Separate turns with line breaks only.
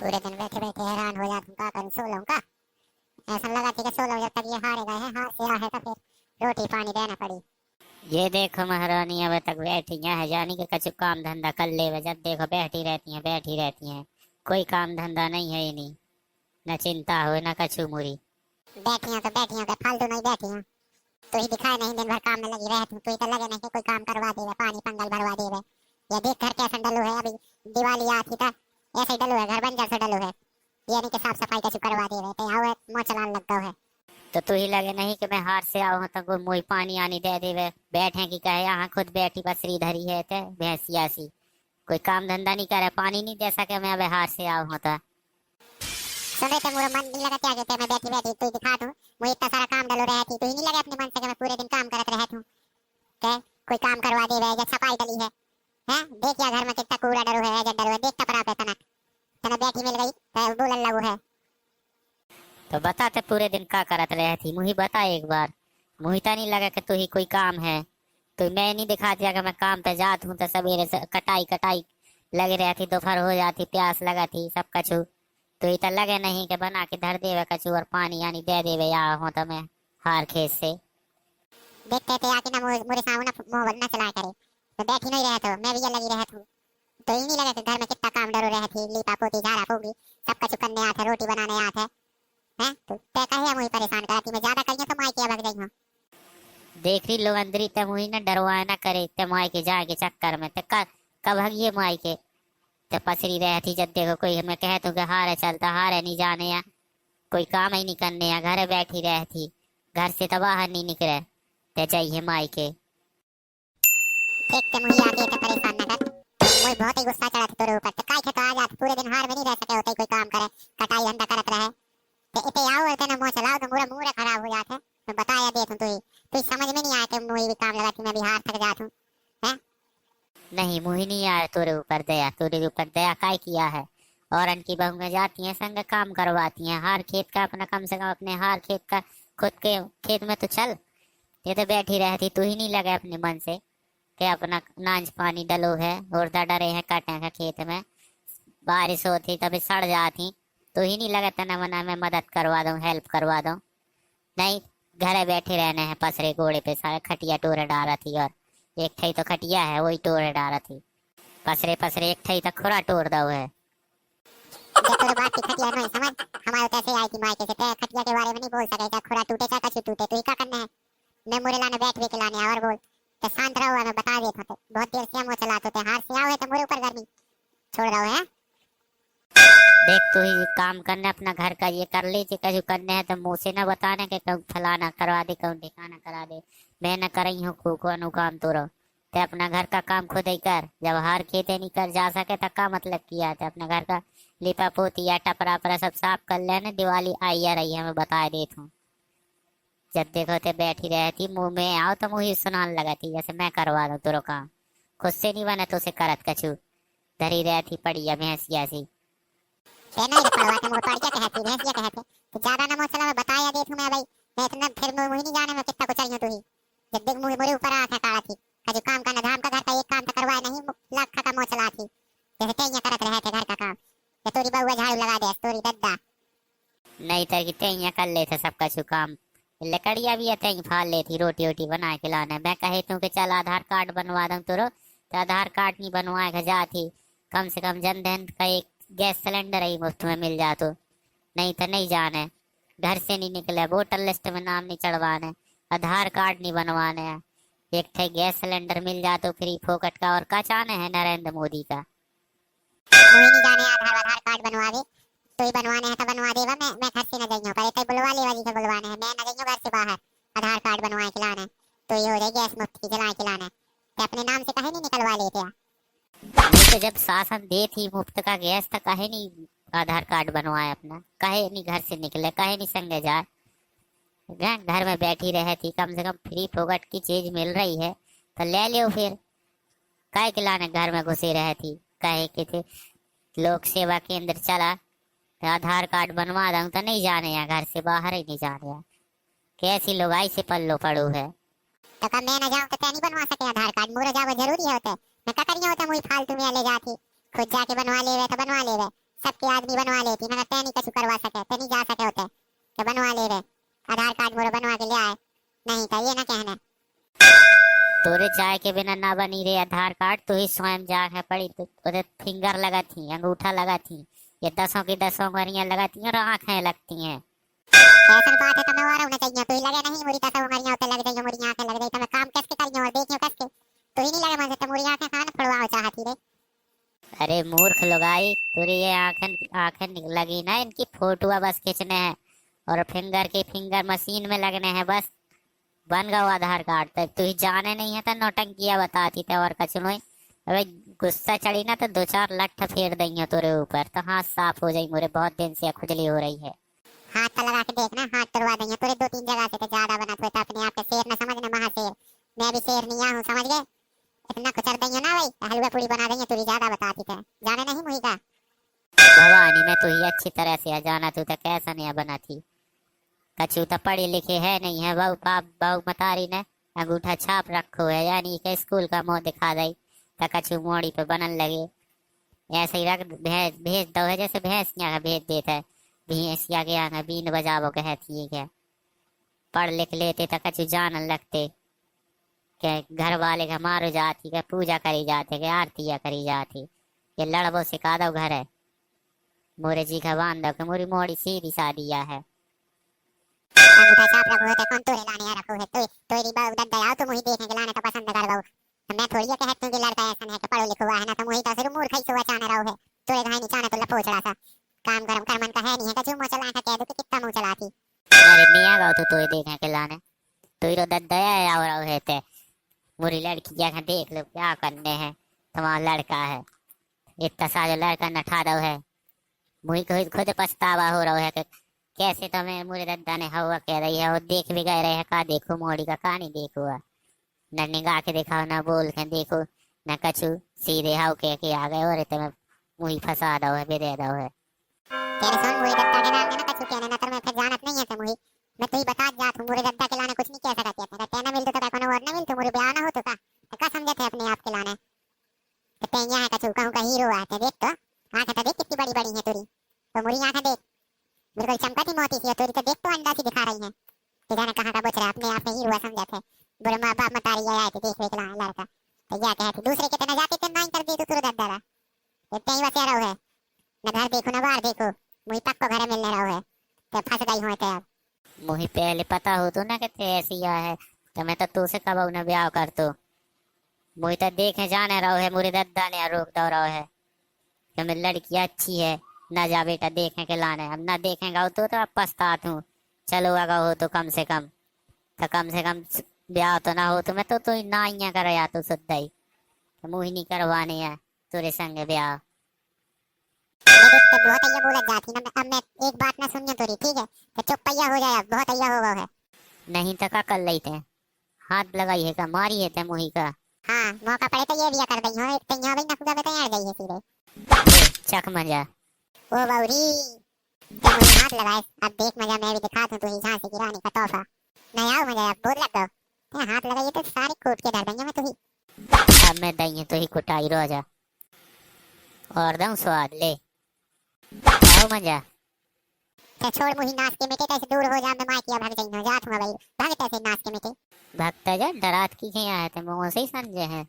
पूरे दिन बैठे बैठे हैरान हो जाता हूँ, क्या करूँ, सो लूँ का। ऐसा लगा कि सो लूँ, जब तक ये हारेगा है, हार से है तो फिर रोटी पानी देना पड़ी।
ये देखो महारानी अब तक बैठी है, जानी कि कछु काम धंधा कर ले, जब देखो बैठी रहती हैं बैठी रहती हैं। कोई काम धंधा नहीं है इन्हीं, न चिंता हो न कछु मुरी।
बैठी हैं तो फालतू नहीं बैठी हैं। तू ही दिखाए नहीं, दिन भर काम में लगी रहे तू ही तो लगे नहीं कि कोई काम करवा देवे, पानी पंगल भरवा देवे। ये देख घर कैसा डलो है अभी, दिवाली आती था ऐसे ही डलो है, घर बंजर से डलो है। ये नहीं कि साफ सफाई कैसे करवा देवे, तो आओ मोह चलान लग गए है।
तो तू ही लगे नहीं कि मैं हार से आऊँ तो कोई मुई पानी आनी दे देवे, बैठे की कहे यहाँ खुद बैठी बसरी धरी है ते भैंसिया सी। कोई काम धंधा नहीं करे, पानी नहीं दे सके, मैं अब हार से आऊँ होता।
सुन रहे थे, मेरा मन नहीं लगा क्या कहते, मैं बैठी बैठी तू दिखा दूं, मुझे इतना सारा काम डलो रहे थी, तू ही नहीं लगे अपने मन से कि मैं पूरे दिन काम करत रहे तू। के कोई काम करवा देवे या सफाई डली है। हैं देख या घर में कितना कूड़ा डरो है, जब डरो है देख टपरा पे तनक तना बैठी मिल गई तो बोलन लगू है।
तो बताते पूरे दिन का करत रहे थी, मुही बता एक बार। मुही तो नहीं लगा कि तू ही कोई काम है। तो मैं नहीं दिखा दिया कि मैं काम पे जात हूँ, तो सवेरे से कटाई कटाई लगी रहती, दोपहर हो जाती, प्यास लगा थी सब कछु। तो ही तो लगे नहीं कि बना के धर देवे कछु और पानी यानी दे देवे, या हो तो मैं हार खेत से।
देखते थे आके ना मोरे सामने मोह ना चला करे, तो बैठी नहीं रहे तो मैं भी ये लगी रहे तू। तो ही नहीं लगा कि घर में कितना काम डरो रहे थी, लीपा पोती झाड़ा फूकी सब कुछ करने आते, रोटी बनाने आते हैं। तो तय कहे मुझे परेशान कराती, मैं ज्यादा करिए तो माई के भग गई हूँ।
देख रही लो अंदरी ते मुही ना डरवाए ना करे, ते माई के जाए के चक्कर में ते कब हगिए माई के। ते पसरी रहती जब देखो कोई हमें कहे तो कि हारे चलता, हारे नहीं जाने या कोई काम ही नहीं करने या घर बैठी रहती, घर से तो बाहर नहीं निकले, ते चाहिए माई के।
देखते मुझे आती है तो परेशान न कर, मुझे बहुत ही गुस्सा चढ़ा था तेरे ऊपर, तो काय खे तो आ जात पूरे दिन हार में नहीं रह सके होते, कोई काम करे कटाई धंधा करत रहे। तो इते आओ और तेना मुंह चलाओ तो पूरा मुंह खराब हो जाता है। मैं बताया देत हूं तू समझ में नहीं आया कि मुझे भी काम लगाती, मैं भी हार थक जात हूं। हैं
नहीं मुही नहीं यार तेरे ऊपर दया, तेरे ऊपर दया काय किया है। और इनकी बहुएं जाती हैं संग काम करवाती हैं, हार खेत का अपना कम से कम अपने हार खेत का खुद के खेत में तो चल। ये तो बैठी रहती, तू ही नहीं लगे अपने मन से कि अपना नाच पानी डलो है और डरे हैं काटे का खेत में, बारिश होती तभी सड़ जाती। तू ही नहीं लगा तना मना में मदद करवा दूं, हेल्प करवा दूं। नहीं, घरे बैठे रहने हैं, पसरे घोड़े पे सारे खटिया टोरे डाला थी, और एक ठई तो खटिया है वही टोरे डाला थी, पसरे पसरे एक ठई तक खुरा टोर दो है।
जब तेरे बात की खटिया नहीं समझ, हमारे कैसे आई थी मायके से, ते खटिया के बारे में नहीं बोल सके, क्या खुरा टूटे क्या कछु टूटे, तो ही क्या करना है। मैं मुरे लाने बैठ भी के लाने और बोल, तो शांत रहो, मैं बता देता हूं, बहुत देर से हम चलाते थे, हार से आओ है तो मुरे ऊपर गर्मी छोड़ रहा है।
देख तू ही काम करने अपना घर का ये कर लीजिए, कछु करने हैं तो मुँह से न बताने के कहूँ फलाना करवा दे कहूँ ठिकाना करा दे। मैं न कर रही हूँ को अनुकाम तो रहो, ते अपना घर का काम खुद ही कर, जब हार खेते नहीं कर जा सके तो का मतलब किया थे। अपना घर का लिपा पोती या टपरा परा सब साफ कर लेना, दिवाली आई आ रही है मैं बता देता हूँ। जब देखो ते बैठी रहती, मुंह में आओ तो मुँह ही सुनाने लगाती जैसे मैं करवा दूँ तेरो काम, खुद से नहीं बने तो उसे करत कछु, धरी रहती पड़ी है भैंसिया सी।
ते नहीं पड़वा के मुझे पड़ क्या कहती भैंस ये कहते, तो ज्यादा ना मोचला मैं बताया दे तू मैं भाई, मैं इतना फिर मुझे नहीं जाने में कितना कुछ आई हूं तू ही। जब देख मुझे मोरे ऊपर आ था काला थी, कभी काम करना धाम का घर का एक काम तो करवाए नहीं, लाख का मोचला थी जैसे तेइया करत रहे थे घर का काम। ये तोरी बउआ झाड़ू लगा दे तोरी दद्दा।
नहीं तर की तैया कर लेते सबका काम, लकड़िया भी तई फाल लेती, रोटी वोटी बना के लाने। मैं कहे तू कि चल आधार कार्ड बनवा दूं तुरो, तो आधार कार्ड नहीं बनवाए के जाती, कम से कम जनधन का एक गैस सिलेंडर ही मुफ्त में मिल जा तो। नहीं तो नहीं जाने, घर से नहीं निकले, वोटर लिस्ट में नाम नहीं चढ़वाने, आधार कार्ड नहीं बनवाने, एक थे गैस सिलेंडर मिल जा तो फ्री फोकट का, और का चाहने है नरेंद्र मोदी का।
मुझे नहीं जाने आधार कार्ड बनवा दे, तो ही बनवाने हैं तो बनवा देगा, मैं घर से न जाइयो पर इतने बुलवा ले वाली से बुलवाने हैं, मैं न जाइयो घर से बाहर आधार कार्ड बनवाए के लाने, तो ये हो जाए गैस मुफ्त की जलाए के लाने, तो अपने नाम से कहे नहीं निकलवा लेते।
ये तो जब शासन दे थी मुफ्त का गैस तो कहे नहीं आधार कार्ड बनवाए अपना, कहे नहीं घर से निकले, कहे नहीं संगे जाए, घर में बैठी रहे थी, कम से कम फ्री फोकट की चीज मिल रही है तो ले लियो फिर, काहे के लाने घर में घुसी रहे थी। कहे कि थे लोक सेवा केंद्र चला तो आधार कार्ड बनवा दूं तो नहीं जाने या घर से बाहर ही नहीं जाने या, कैसी लोग आई से पल्लो पड़ू है।
तो कब मैं न जाऊं तो नहीं बनवा सके आधार कार्ड, मोरे जाओ जरूरी है होते, मैं क्या करिए होता मुझे फालतू में ले जाती, खुद जाके बनवा ले तो बनवा ले, सबके आदमी बनवा लेती ना, तेनी कछु करवा सके, तेनी जा सके होते के बनवा ले रे, आधार कार्ड मोरे बनवा के ले आए, नहीं तो ये ना कहना।
तोरे चाय के बिना ना बनी रे आधार कार्ड, तू ही स्वयं जाके पड़ी तो उधर फिंगर लगा थी, अंगूठा लगा थी, ये 10 की 10 उंगलियां लगाती हैं और आंखें लगती हैं।
कैसन बात है, तुम्हें वारा होना चाहिए, तू ही लगे नहीं मोरी 10 उंगलियां होते लग जाइयो, मोरी आंखें लग जाई, तुम्हें काम कैसे करियो और देखियो कैसे, तू ही नहीं लगे मन से मोरी आंखें खान फोड़वाओ चाहती रे।
अरे मूर्ख लुगाई, तुरी ये आंखें आंखें लगी ना, इनकी फोटो बस खींचने हैं और फिंगर मशीन में लगने हैं बस, बन गया आधार कार्ड। तक तू ही जाने नहीं है तो नौटंकिया बताती थे और कछु नहीं। अबे गुस्सा चढ़ी ना तो 2-4 लठ फेर देंगे तेरे ऊपर, तो हाथ साफ हो जाई, मुझे बहुत दिन से खुजली हो रही है।
हाथ तो लगा के देखना, हाथ तुड़वा देंगे तेरे 2-3 जगह से, तो ज्यादा बना तो अपने आप के शेर न समझना, महाशेर मैं भी शेर नहीं हूं, समझ गए, इतना कुचर देंगे ना भाई, हलवा पूरी बना देंगे, तू ज्यादा बताती थे, जाने नहीं मुही का।
भवानी में तू ही अच्छी तरह से जाना, तू तो कैसा नहीं बना थी, कछु तो पढ़ी लिखी है नहीं है, बहु बाप बहु मतारी ने अंगूठा छाप रखो है, यानी कि स्कूल का मुंह दिखा दई तो कछु मोड़ी पे बनन लगे, ऐसे ही रख भेज दो है, जैसे भैंसिया का भेज देता है, भैंसिया के आगे बीन बजावो कहती है क्या, पढ़ लिख लेते तो कछु जानन लगते, के घर वाले का मारो जाती, के पूजा करी जाती, के आरतियां करी जाती, ये लड़बो सिखा दो घर है, मोरे जी का बांध दो के मोरी मोड़ी सीधी सादिया है।
अंगूठा छाप रखो है, तो कौन तोरे लाने है रखो है, तोरी बात दद दया तो मुही देखने के लाने तो पसंद कर बहु, मैं थोड़ी ये कहती हूं कि लड़का ऐसा है कि पढ़ो लिखो हुआ है ना, तो मुही तो सिर्फ मूर्ख ही सुवा चाहने रहो है, तोरे घाई नहीं चाहने तो लपोचड़ा सा काम गरम कर मन का है नहीं है, कछु मुंह चला के कह दो कि कितना मुंह चलाती।
अरे मियाँ गाओ तो तोय देखे के लाने, तो रो दद दया और है ते मुरी लड़की जगह देख लो क्या करने हैं, तुम्हारा लड़का है, इतना सारा लड़का नठा दो है, मुझे खुद पछतावा हो रहा है कि कैसे तुम्हें मुरे दद्दा ने हवा कह रही है, और देख भी गए रहे हैं, का देखो मोड़ी का नहीं देखो, न निगाह के दिखाओ, न बोल के देखो, न कछु, सीधे हाउ के आ गए और तुम्हें मुही फंसा दो है, बेदे दो है।
तेरे सुन मुही दद्दा के नाम ना कछु कहने ना, तर मैं फिर जानत नहीं है ते मुही, मैं तो ही बता जात हूं, मुरे दद्दा के लाने कुछ नहीं कह सकती है, तेरा तेना मिल तो कोनो और ना मिल, तो मुरे ब्याह ना हो तो का समझे थे अपने आप के लाने, तो तेया है कछु कहूं का हीरो है, ते देख तो आंखें तो देख कितनी बड़ी बड़ी है तुरी, तो मुरी आंखें देख बिल्कुल चमकती मोती सी है तुरी, तो देख तो अंडा सी दिखा रही है, तो जाने कहां का बचरा अपने आप में हीरो समझे थे, बुरे माँ बाप मतारी आए थे देख के लाने लड़का, तो या कहती दूसरे के तना जाते थे नहीं कर दी तो तुरंत दद्दा रहा, इतने ही वसे रहो है, न घर देखो न बाहर देखो, मुही पक्को घर मिलने रहो है, तो फंस गई हो ते अब।
मुही पहले पता हो तो ना कि ते ऐसी है, तो मैं तो तू से कब न ब्याह कर तो, मुही तो देखे जाने रहो है, मुरे दद्दा ने रोक दो रहो है कि मेरी लड़की अच्छी है, ना जा बेटा देखे के लाने, अब ना देखेगा तो अब पछतात हूँ, चलो अगर हो तो कम से कम ब्याह तो ना हो तो मैं तो ही ना ही कर या तो सुद्धा ही, तो मुही नहीं करवाने है तेरे संग ब्याह।
मेरे तो बहुत अय्या बोलत जाती ना, अब मैं एक बात ना सुनियो तोरी, ठीक है, तो चुप पय्या हो जाए, बहुत अय्या हो गया है।
नहीं तो का कर लेते, हाथ लगाई है का मारी है ते मुही का,
हाँ मौका पड़े तो ये भी कर दई हो, एक तैया भी नकुदा में तैयार गई है सीधे।
चक मजा।
ओ बाउरी तो मुझे हाथ लगाए, अब देख मजा मैं भी दिखा दूं तू ही झांसी की रानी का तोहफा, नहीं आओ मजा, अब बोल लग गो हाथ लगाइए तो सारे कूट के डर देंगे मैं, तू ही
अब मैं दही तो ही कुटाई रोजा और दऊं स्वाद ले, आओ मजा।
तो छोड़ मुही नाच के मिटे, कैसे दूर हो जा, मैं माइकिया भाग जाई हो जात हूं भाई, भागते से नाच के मिटे।
भक्त जा डरात की क्या है ते मुंह से ही समझे हैं।